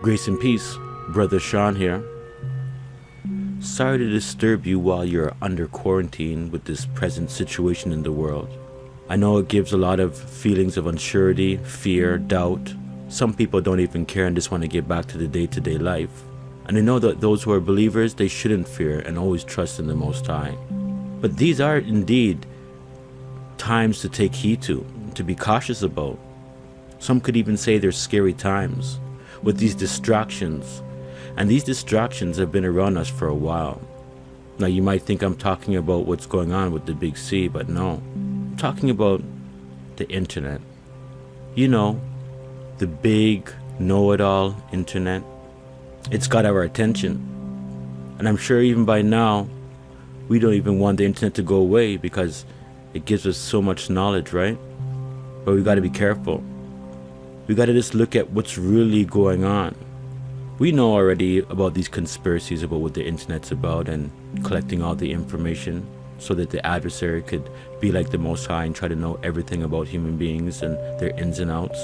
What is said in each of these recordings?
Grace and peace, Brother Sean here. Sorry to disturb you while you're under quarantine with this present situation in the world. I know it gives a lot of feelings of unsurety, fear, doubt. Some people don't even care and just want to get back to the day-to-day life. And I know that those who are believers, they shouldn't fear and always trust in the Most High. But these are indeed times to take heed to be cautious about. Some could even say they're scary times with these distractions. And these distractions have been around us for a while. Now you might think I'm talking about what's going on with the big C, but no. I'm talking about the internet. You know, the big know-it-all internet. It's got our attention. And I'm sure even by now, we don't even want the internet to go away because it gives us so much knowledge, right? But we gotta be careful. We gotta just look at what's really going on. We know already about these conspiracies about what the internet's about and collecting all the information so that the adversary could be like the Most High and try to know everything about human beings and their ins and outs.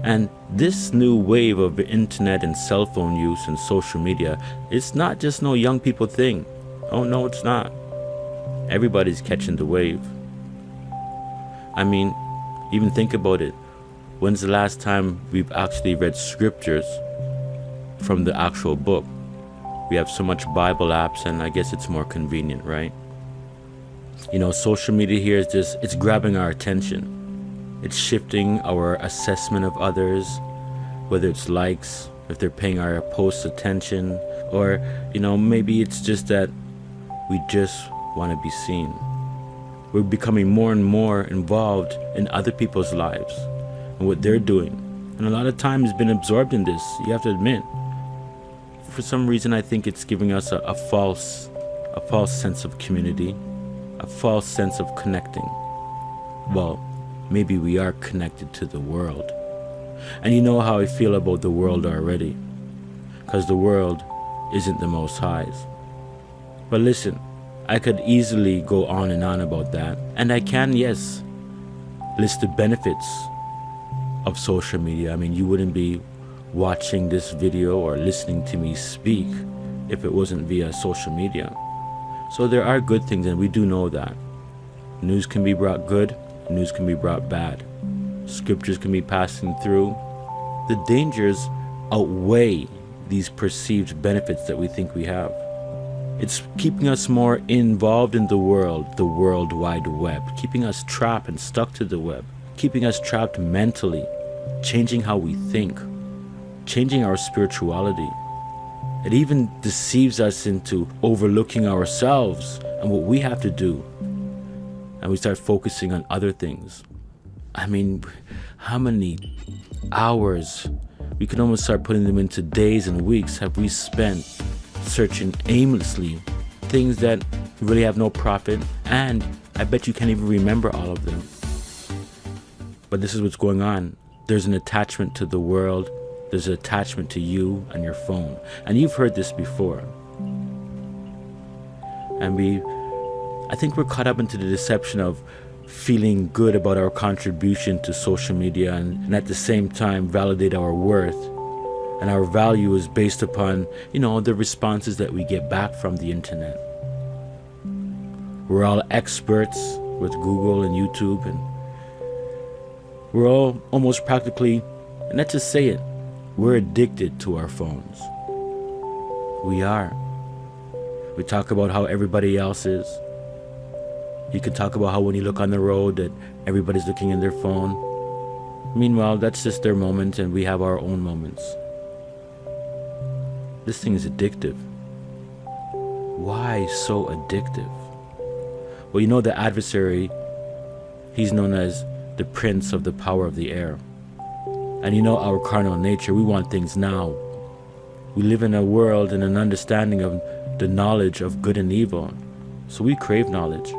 And this new wave of internet and cell phone use and social media, it's not just no young people thing. Oh no, it's not. Everybody's catching the wave. I mean, even think about it. When's the last time we've actually read scriptures from the actual book? We have so much Bible apps and I guess it's more convenient, right? You know, social media here is just, it's grabbing our attention. It's shifting our assessment of others, whether it's likes, if they're paying our posts attention, or, you know, maybe it's just that we just want to be seen. We're becoming more and more involved in other people's lives and what they're doing. And a lot of time has been absorbed in this, you have to admit. For some reason, I think it's giving us a false sense of community, a false sense of connecting. Well, maybe we are connected to the world. And you know how I feel about the world already, because the world isn't the Most High's. But listen, I could easily go on and on about that. And I can, yes, list the benefits of social media. I mean, you wouldn't be watching this video or listening to me speak if it wasn't via social media. So there are good things, and we do know that. News can be brought good, news can be brought bad. Scriptures can be passing through. The dangers outweigh these perceived benefits that we think we have. It's keeping us more involved in the World Wide Web, keeping us trapped and stuck to the web, keeping us trapped mentally, changing how we think, changing our spirituality. It even deceives us into overlooking ourselves and what we have to do. And we start focusing on other things. I mean, how many hours, we can almost start putting them into days and weeks, have we spent searching aimlessly things that really have no profit, and I bet you can't even remember all of them. But this is what's going on. There's an attachment to the world. There's an attachment to you and your phone. And you've heard this before. And I think we're caught up into the deception of feeling good about our contribution to social media and at the same time validate our worth. And our value is based upon, you know, the responses that we get back from the internet. We're all experts with Google and YouTube, and we're all almost practically, and let's just say it, we're addicted to our phones. We are. We talk about how everybody else is. You can talk about how when you look on the road that everybody's looking in their phone. Meanwhile, that's just their moment and we have our own moments. This thing is addictive. Why so addictive? Well, you know the adversary, he's known as the prince of the power of the air. And you know our carnal nature, we want things now. We live in a world and an understanding of the knowledge of good and evil. So we crave knowledge.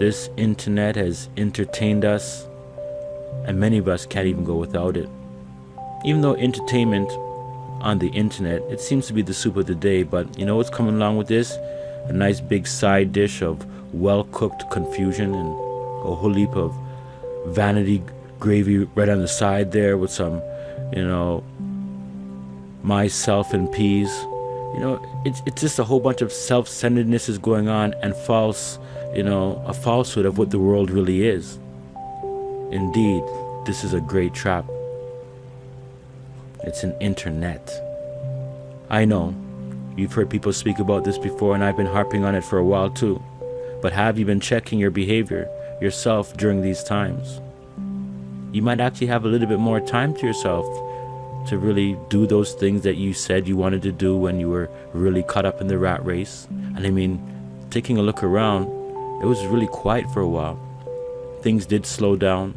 This internet has entertained us, and many of us can't even go without it. Even though entertainment on the internet, it seems to be the soup of the day, but you know what's coming along with this? A nice big side dish of well-cooked confusion and a whole heap of vanity gravy right on the side there with some myself and peace. It's just a whole bunch of self-centeredness is going on, and a falsehood of what the world really is. Indeed, this is a great trap. It's an internet. I know, you've heard people speak about this before, and I've been harping on it for a while too. But have you been checking your behavior, yourself, during these times? You might actually have a little bit more time to yourself to really do those things that you said you wanted to do when you were really caught up in the rat race. And I mean, taking a look around, it was really quiet for a while. Things did slow down.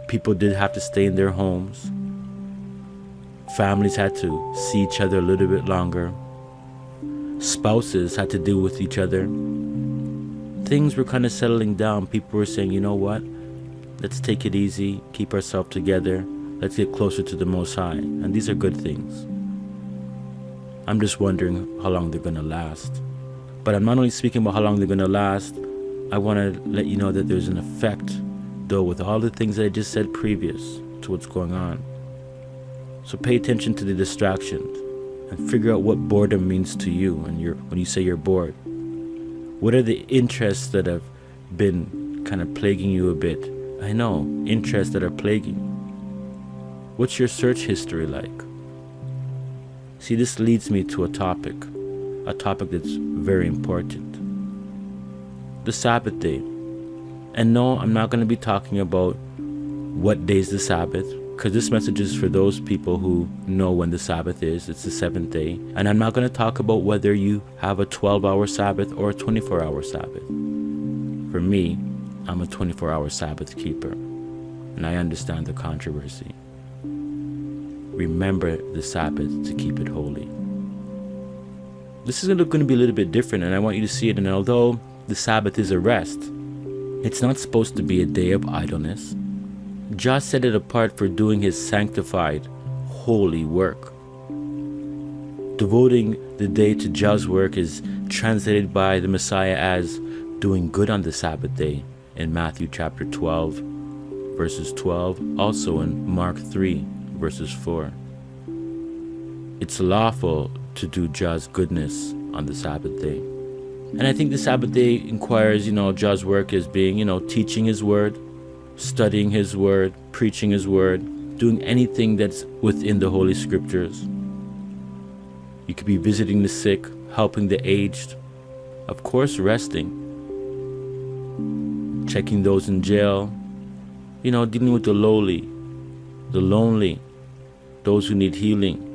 People did have to stay in their homes. Families had to see each other a little bit longer. Spouses had to deal with each other. Things were kind of settling down. People were saying, you know what? Let's take it easy, keep ourselves together. Let's get closer to the Most High. And these are good things. I'm just wondering how long they're going to last. But I'm not only speaking about how long they're going to last, I want to let you know that there's an effect, though, with all the things that I just said previous to what's going on. So pay attention to the distractions and figure out what boredom means to you when you say you're bored. What are the interests that have been kind of plaguing you a bit? I know, interests that are plaguing. What's your search history like? See, this leads me to a topic that's very important. The Sabbath day. And no, I'm not going to be talking about what day is the Sabbath, because this message is for those people who know when the Sabbath is. It's the 7th day. And I'm not going to talk about whether you have a 12-hour Sabbath or a 24-hour Sabbath. For me, I'm a 24-hour Sabbath keeper, and I understand the controversy. Remember the Sabbath to keep it holy. This is going to be a little bit different, and I want you to see it. And although the Sabbath is a rest, it's not supposed to be a day of idleness. Jah set it apart for doing his sanctified, holy work. Devoting the day to Jah's work is translated by the Messiah as doing good on the Sabbath day in Matthew chapter 12, verses 12, also in Mark 3, verses 4. It's lawful to do Jah's goodness on the Sabbath day. And I think the Sabbath day inquires, Jah's work as being, teaching his word, studying his word, preaching his word, doing anything that's within the Holy Scriptures. You could be visiting the sick, helping the aged, of course resting, checking those in jail, dealing with the lowly, the lonely, those who need healing.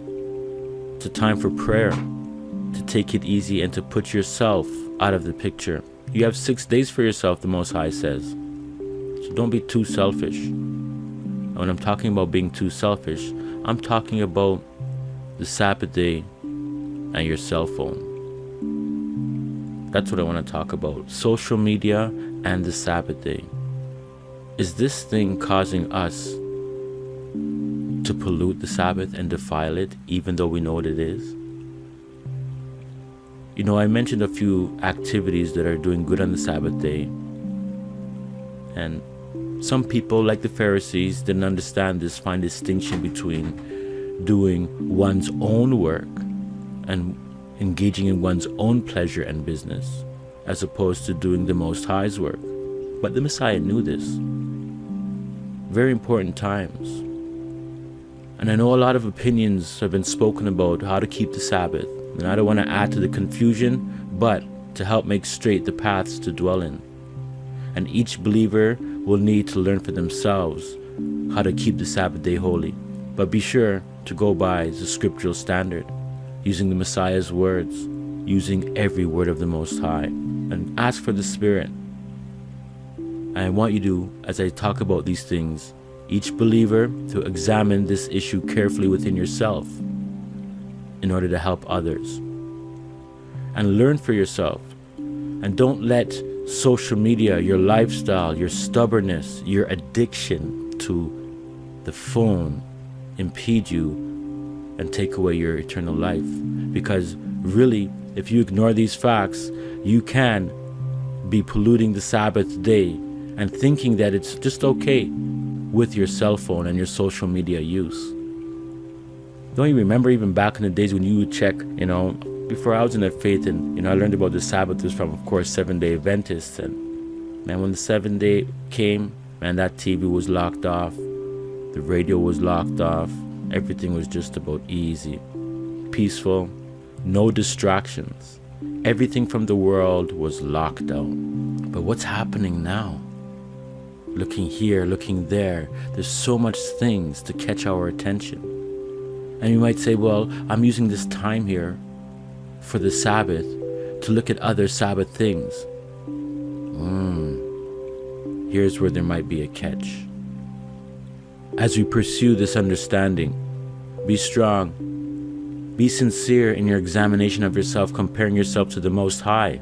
It's a time for prayer, to take it easy and to put yourself out of the picture. You have 6 days for yourself, the Most High says. So don't be too selfish. And when I'm talking about being too selfish, I'm talking about the Sabbath day and your cell phone. That's what I want to talk about. Social media and the Sabbath day. Is this thing causing us to pollute the Sabbath and defile it, even though we know what it is? I mentioned a few activities that are doing good on the Sabbath day. And some people, like the Pharisees, didn't understand this fine distinction between doing one's own work and engaging in one's own pleasure and business, as opposed to doing the Most High's work. But the Messiah knew this. Very important times. And I know a lot of opinions have been spoken about how to keep the Sabbath. And I don't want to add to the confusion, but to help make straight the paths to dwell in. And each believer will need to learn for themselves how to keep the Sabbath day holy. But be sure to go by the scriptural standard, using the Messiah's words, using every word of the Most High, and ask for the Spirit. I want you to, as I talk about these things, each believer to examine this issue carefully within yourself in order to help others. And learn for yourself. And don't let social media, your lifestyle, your stubbornness, your addiction to the phone impede you and take away your eternal life. Because really, if you ignore these facts, you can be polluting the Sabbath day and thinking that it's just okay with your cell phone and your social media use. Don't you remember even back in the days when you would check, before I was in the faith, and I learned about the Sabbath was from, of course, Seventh-day Adventists. And man, when the seventh day came, man, that TV was locked off, the radio was locked off, everything was just about easy, peaceful, no distractions. Everything from the world was locked out. But what's happening now? Looking here, looking there, there's so much things to catch our attention. And you might say, well, I'm using this time here for the Sabbath to look at other Sabbath things. Here's where there might be a catch. As we pursue this understanding, be strong, be sincere in your examination of yourself, comparing yourself to the Most High,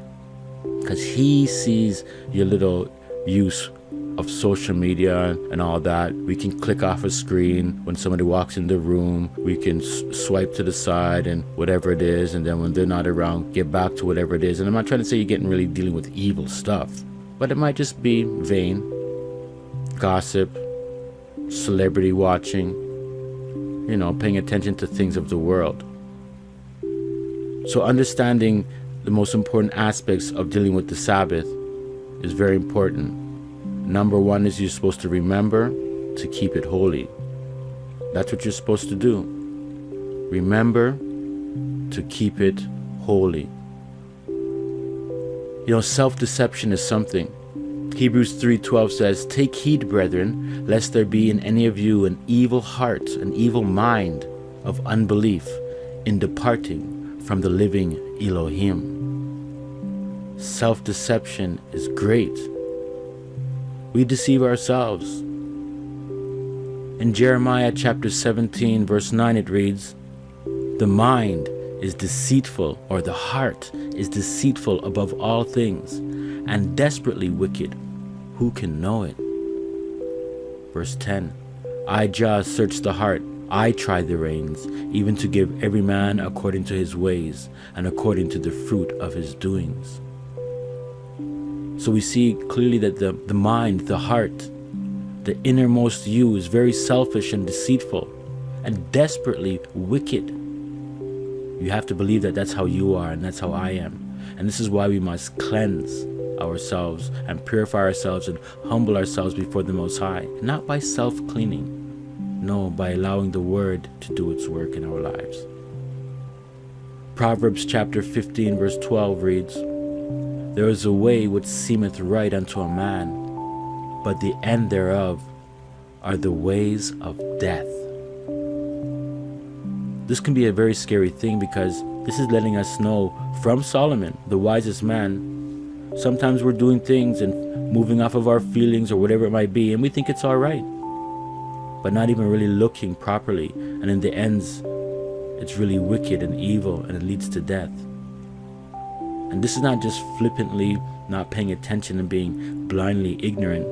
because He sees your little use of social media and all that. We can click off a screen when somebody walks in the room. We can swipe to the side and whatever it is, and then when they're not around, get back to whatever it is. And I'm not trying to say you're getting really dealing with evil stuff, but it might just be vain, gossip, celebrity watching, paying attention to things of the world. So understanding the most important aspects of dealing with the Sabbath is very important. Number one is you're supposed to remember to keep it holy. That's what you're supposed to do. Remember to keep it holy. Self-deception is something. Hebrews 3:12 says, "Take heed, brethren, lest there be in any of you an evil heart, an evil mind of unbelief in departing from the living Elohim." Self-deception is great. We deceive ourselves. In Jeremiah chapter 17 verse 9 it reads, "The mind is deceitful," or the heart is deceitful above all things, "and desperately wicked. Who can know it?" Verse 10, "I, Jah, search the heart. I try the reins, even to give every man according to his ways, and according to the fruit of his doings." So we see clearly that the mind, the heart, the innermost you is very selfish and deceitful and desperately wicked. You have to believe that that's how you are and that's how I am. And this is why we must cleanse ourselves and purify ourselves and humble ourselves before the Most High. Not by self-cleaning, no, by allowing the Word to do its work in our lives. Proverbs chapter 15 verse 12 reads, "There is a way which seemeth right unto a man, but the end thereof are the ways of death." This can be a very scary thing because this is letting us know from Solomon, the wisest man, sometimes we're doing things and moving off of our feelings or whatever it might be, and we think it's all right, but not even really looking properly, and in the ends, it's really wicked and evil, and it leads to death. And this is not just flippantly not paying attention and being blindly ignorant.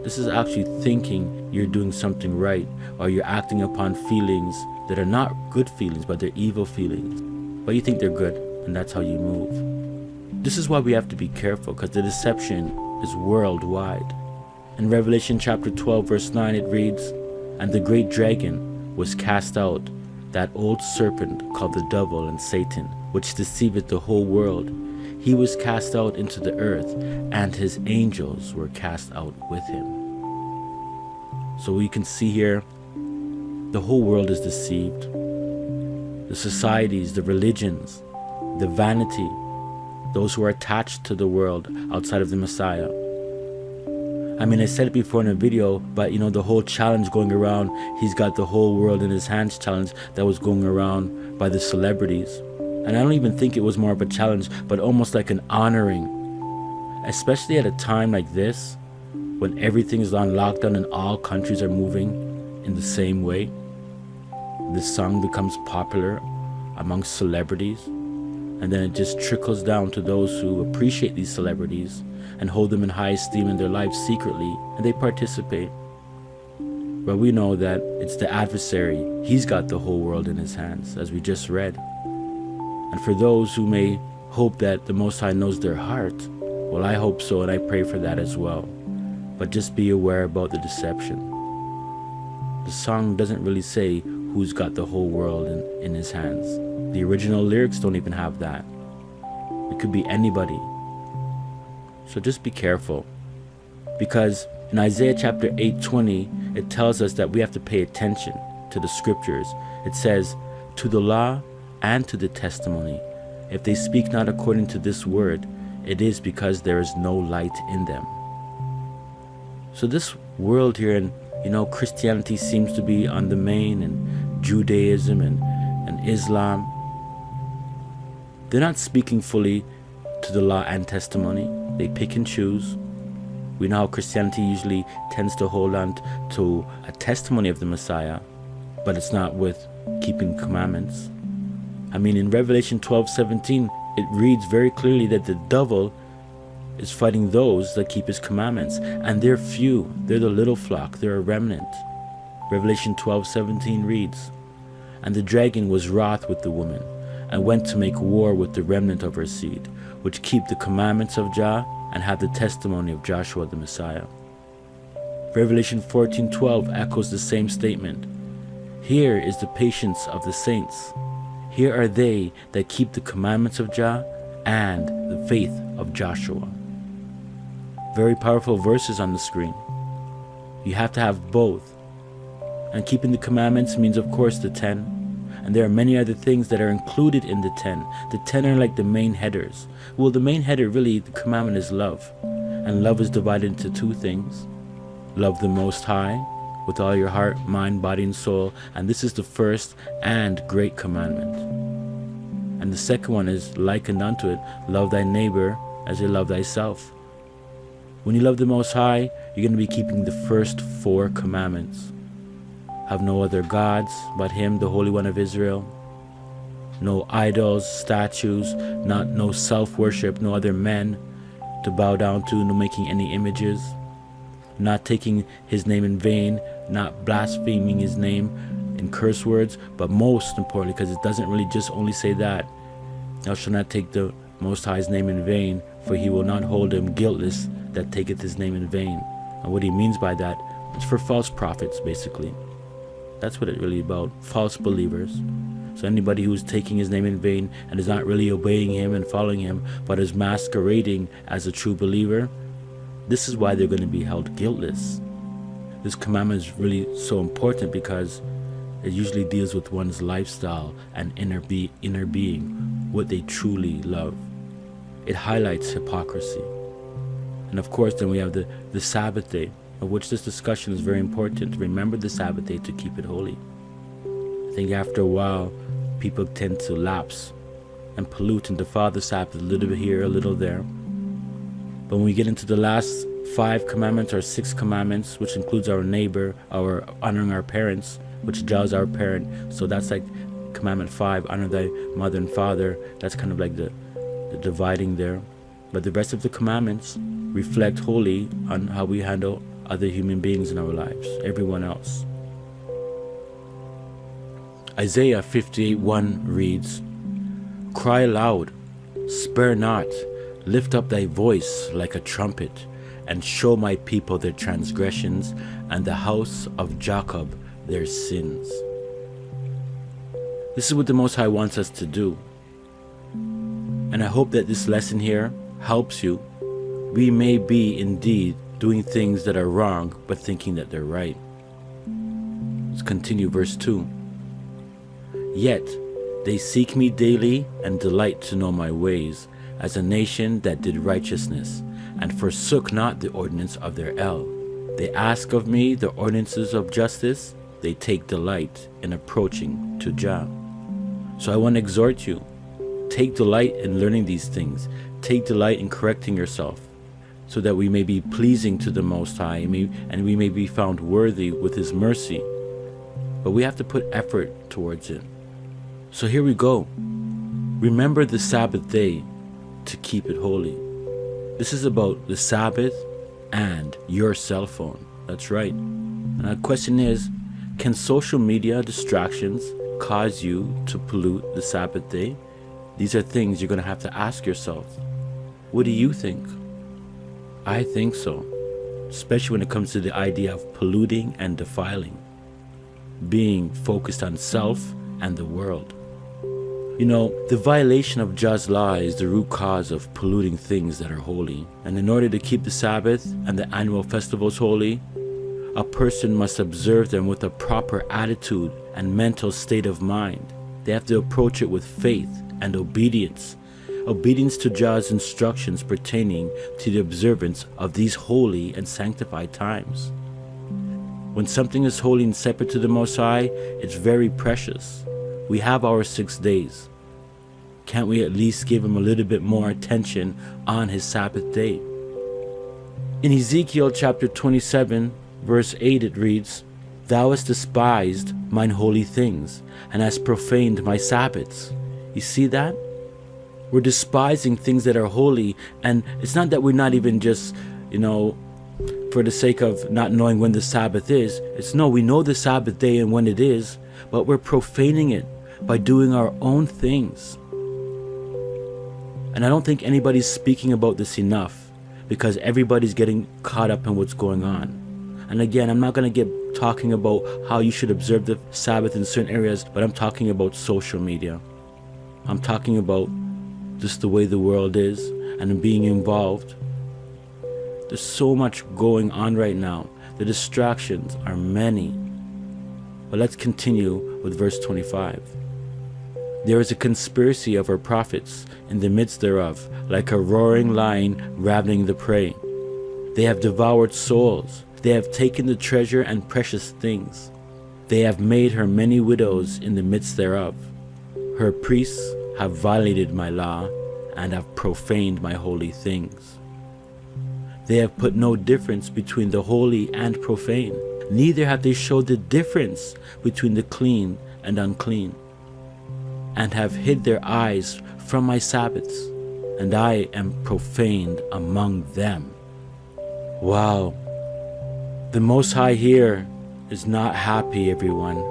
This is actually thinking you're doing something right, or you're acting upon feelings that are not good feelings, but they're evil feelings. But you think they're good, and that's how you move. This is why we have to be careful, because the deception is worldwide. In Revelation chapter 12 verse 9 it reads, "And the great dragon was cast out, that old serpent called the devil and Satan, which deceiveth the whole world. He was cast out into the earth, and his angels were cast out with him." So we can see here, the whole world is deceived. The societies, the religions, the vanity, those who are attached to the world outside of the Messiah. I mean, I said it before in a video, but the whole challenge going around, he's got the whole world in his hands challenge that was going around by the celebrities. And I don't even think it was more of a challenge, but almost like an honoring. Especially at a time like this, when everything is on lockdown and all countries are moving in the same way. This song becomes popular amongst celebrities, and then it just trickles down to those who appreciate these celebrities and hold them in high esteem in their lives secretly, and they participate. But we know that it's the adversary. He's got the whole world in his hands, as we just read. And for those who may hope that the Most High knows their heart, well, I hope so, and I pray for that as well. But just be aware about the deception. The song doesn't really say who's got the whole world in his hands. The original lyrics don't even have that. It could be anybody. So just be careful. Because in Isaiah chapter 8:20, it tells us that we have to pay attention to the scriptures. It says, to the law and to the testimony. If they speak not according to this word, it is because there is no light in them. So this world here, and Christianity seems to be on the main, and Judaism and Islam, they're not speaking fully to the law and testimony. They pick and choose. We know how Christianity usually tends to hold on to a testimony of the Messiah, but it's not with keeping commandments. In Revelation 12:17, it reads very clearly that the devil is fighting those that keep his commandments, and they're few. They're the little flock. They're a remnant. Revelation 12:17 reads, and the dragon was wroth with the woman, and went to make war with the remnant of her seed, which keep the commandments of Jah, and have the testimony of Joshua the Messiah. Revelation 14:12 echoes the same statement. Here is the patience of the saints. Here are they that keep the commandments of Jah and the faith of Joshua. Very powerful verses on the screen. You have to have both. And keeping the commandments means, of course, the 10. And there are many other things that are included in the 10. The 10 are like the main headers. Well, the main header, really, the commandment is love. And love is divided into two things. Love the Most High with all your heart, mind, body, and soul. And this is the first and great commandment. And the second one is likened unto it, love thy neighbor as you love thyself. When you love the Most High, you're going to be keeping the first 4 commandments. Have no other gods but him, the Holy One of Israel. No idols, statues, no self-worship, no other men to bow down to, no making any images. Not taking his name in vain, not blaspheming his name in curse words, but most importantly, because it doesn't really just only say that, thou shalt not take the Most High's name in vain, for he will not hold him guiltless that taketh his name in vain. And what he means by that, it's for false prophets, basically. That's what it's really about, false believers. So anybody who's taking his name in vain and is not really obeying him and following him, but is masquerading as a true believer, this is why they're going to be held guiltless. This commandment is really so important because it usually deals with one's lifestyle and inner being, what they truly love. It highlights hypocrisy. And of course, then we have the Sabbath day, of which this discussion is very important. Remember the Sabbath day to keep it holy. I think after a while, people tend to lapse and pollute and defile the Sabbath a little bit here, a little there. But when we get into the last 5 commandments or 6 commandments, which includes our neighbor, our honoring our parents, which Jah is our parent. So that's like commandment 5, honor thy mother and father. That's kind of like the dividing there. But the rest of the commandments reflect wholly on how we handle other human beings in our lives, everyone else. Isaiah 58:1 reads, cry aloud, spare not, lift up thy voice like a trumpet, and show my people their transgressions, and the house of Jacob their sins. This is what the Most High wants us to do. And I hope that this lesson here helps you. We may be indeed doing things that are wrong, but thinking that they're right. Let's continue verse 2. Yet they seek me daily and delight to know my ways, as a nation that did righteousness, and forsook not the ordinance of their El. They ask of me the ordinances of justice. They take delight in approaching to Jah. So I want to exhort you, take delight in learning these things. Take delight in correcting yourself, so that we may be pleasing to the Most High, and we may be found worthy with His mercy. But we have to put effort towards it. So here we go. Remember the Sabbath day to keep it holy. This is about the Sabbath and your cell phone. That's right. And the question is, can social media distractions cause you to pollute the Sabbath day? These are things you're going to have to ask yourself. What do you think? I think so, especially when it comes to the idea of polluting and defiling. being focused on self and the world. You know, the violation of Jah's law is the root cause of polluting things that are holy. And in order to keep the Sabbath and the annual festivals holy, a person must observe them with a proper attitude and mental state of mind. They have to approach it with faith and obedience. Obedience to Jah's instructions pertaining to the observance of these holy and sanctified times. When something is holy and separate to the Most High, it's very precious. We have our 6 days. Can't we at least give him a little bit more attention on his Sabbath day? In Ezekiel chapter 27, verse 8 it reads, "Thou hast despised mine holy things, and hast profaned my Sabbaths." You see that? We're despising things that are holy, and it's not that we're not even just, for the sake of not knowing when the Sabbath is. It's no, we know the Sabbath day and when it is, but we're profaning it by doing our own things. And I don't think anybody's speaking about this enough, because everybody's getting caught up in what's going on. And again, I'm not going to get talking about how you should observe the Sabbath in certain areas, but I'm talking about social media. I'm talking about just the way the world is and being involved. There's so much going on right now. The distractions are many. But let's continue with verse 25. "There is a conspiracy of our prophets in the midst thereof, like a roaring lion ravening the prey. They have devoured souls. They have taken the treasure and precious things. They have made her many widows in the midst thereof. Her priests have violated my law and have profaned my holy things. They have put no difference between the holy and profane, neither have they showed the difference between the clean and unclean, and have hid their eyes from my Sabbaths, and I am profaned among them." Wow. The Most High here is not happy, everyone.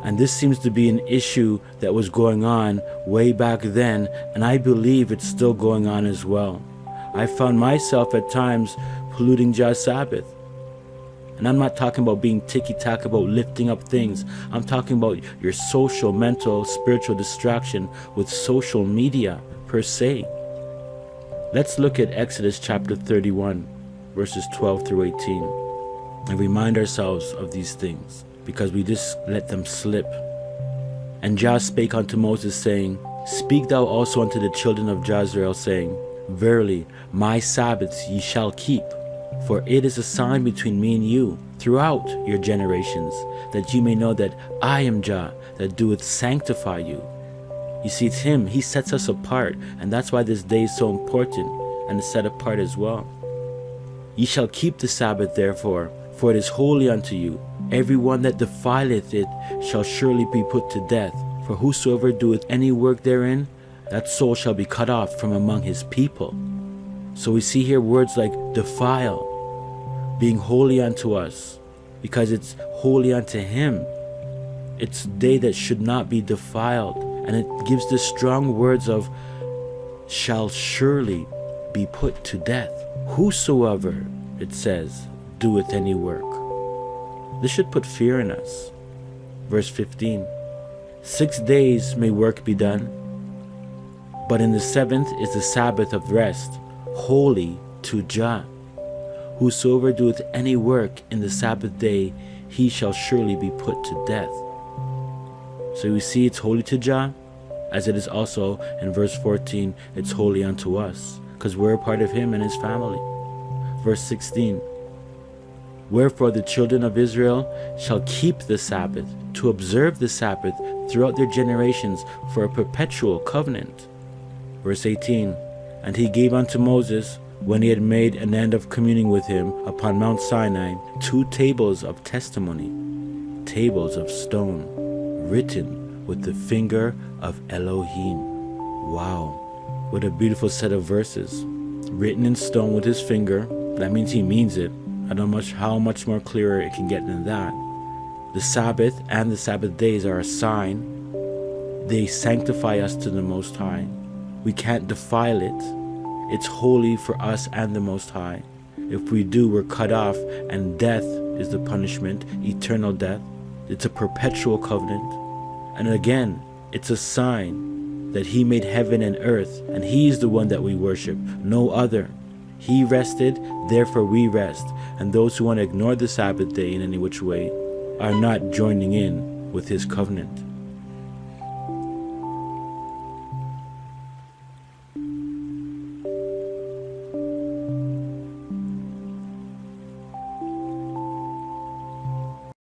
And this seems to be an issue that was going on way back then, and I believe it's still going on as well. I found myself at times polluting Jah's Sabbath. And I'm not talking about being ticky-tack about lifting up things. I'm talking about your social, mental, spiritual distraction with social media per se. Let's look at Exodus chapter 31, verses 12 through 18, and remind ourselves of these things, because we just let them slip. "And Jah spake unto Moses, saying, Speak thou also unto the children of Jezreel, saying, Verily, my Sabbaths ye shall keep, for it is a sign between me and you throughout your generations, that ye may know that I am Jah, that doeth sanctify you." You see, it's him. He sets us apart, and that's why this day is so important and is set apart as well. "Ye shall keep the Sabbath therefore, for it is holy unto you. Every one that defileth it shall surely be put to death. For whosoever doeth any work therein, that soul shall be cut off from among his people." So we see here words like defile, being holy unto us, because it's holy unto him. It's a day that should not be defiled. And it gives the strong words of shall surely be put to death. Whosoever, it says, doeth any work. This should put fear in us. Verse 15. 6 days may work be done, but in the 7th is the Sabbath of rest, holy to Jah. Whosoever doeth any work in the Sabbath day, he shall surely be put to death. So we see it's holy to Jah, as it is also in verse 14, it's holy unto us, because we're a part of him and his family. Verse 16. "Wherefore the children of Israel shall keep the Sabbath, to observe the Sabbath throughout their generations for a perpetual covenant." Verse 18. "And he gave unto Moses, when he had made an end of communing with him upon Mount Sinai, 2 tables of testimony, tables of stone, written with the finger of Elohim." Wow, what a beautiful set of verses. Written in stone with his finger. That means he means it. I don't know how much more clearer it can get than that. The Sabbath and the Sabbath days are a sign. They sanctify us to the Most High. We can't defile it. It's holy for us and the Most High. If we do, we're cut off, and death is the punishment, eternal death. It's a perpetual covenant. And again, it's a sign that he made heaven and earth, and he's the one that we worship, no other. He rested, therefore we rest. And those who want to ignore the Sabbath day in any which way are not joining in with his covenant.